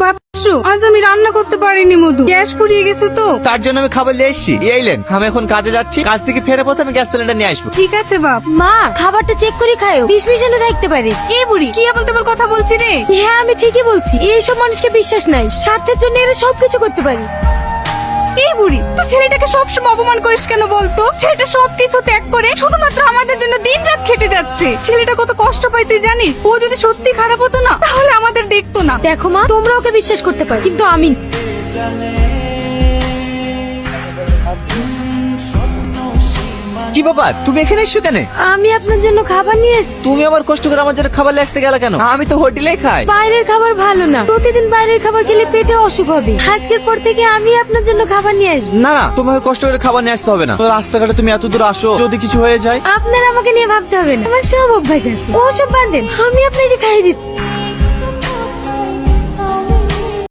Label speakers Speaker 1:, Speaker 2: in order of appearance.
Speaker 1: বাপসু, আজ আমি রান্না করতে পারিনি মধু, গ্যাস ফুরিয়ে গেছে তো।
Speaker 2: তার জন্য আমি খাবার নিয়ে এসেছি। এইলেন, আমি এখন কাজে যাচ্ছি, কাজ থেকে ফেরে পথে আমি গ্যাস সিলিন্ডার নিয়ে আসবো।
Speaker 1: ঠিক আছে বাপ।
Speaker 3: মা, খাবারটা চেক করে খাও, বিষ মিশানো থাকতে পারে।
Speaker 1: এই বুড়ি কি আবল তাবল কথা বলছি রে?
Speaker 3: হ্যাঁ, আমি ঠিকই বলছি। এইসব মানুষকে বিশ্বাস নাই, স্বার্থের জন্য এরা সবকিছু করতে পারে।
Speaker 1: এই বুড়ি, তুই ছেলেটাকে সবসময় অপমান করিস কেন বলতো? ছেলেটা সবকিছু ত্যাগ করে শুধুমাত্র আমাদের জন্য দিন রাত খেটে যাচ্ছে। ছেলেটা কত কষ্ট পায় তুই জানিস? ও যদি সত্যি খারাপ হতো না, তাহলে আমাদের দেখতো না।
Speaker 3: দেখো মা, তোমরা ওকে বিশ্বাস করতে পারো, কিন্তু আমি না।
Speaker 2: কি ব্যাপার, তুমি এখানে এসছো কেন?
Speaker 3: আমি আপনার জন্য খাবার নিয়ে এসেছি।
Speaker 2: তুমি আবার কষ্ট করে আমার জন্য খাবার নিয়ে আসতে গেলে কেন? আমি তো হোটেলেই খাই।
Speaker 3: বাইরের খাবার ভালো না, প্রতিদিন বাইরের খাবার খেলে পেটে অসুখ হবে। আজকের পর থেকে আমি আপনার জন্য খাবার নিয়ে আসবো।
Speaker 2: না না, তোমাকে কষ্ট করে খাবার নিয়ে আসতে হবে না। তো রাস্তাঘাটে তুমি এত দূর আসো, যদি কিছু হয়ে যায়।
Speaker 3: আপনার আমাকে নিয়ে ভাবতে হবে না, আমার সব অভ্যাস আছে। ওসব বাদ দেন, আমি আপনাকে খাইয়ে দিচ্ছি।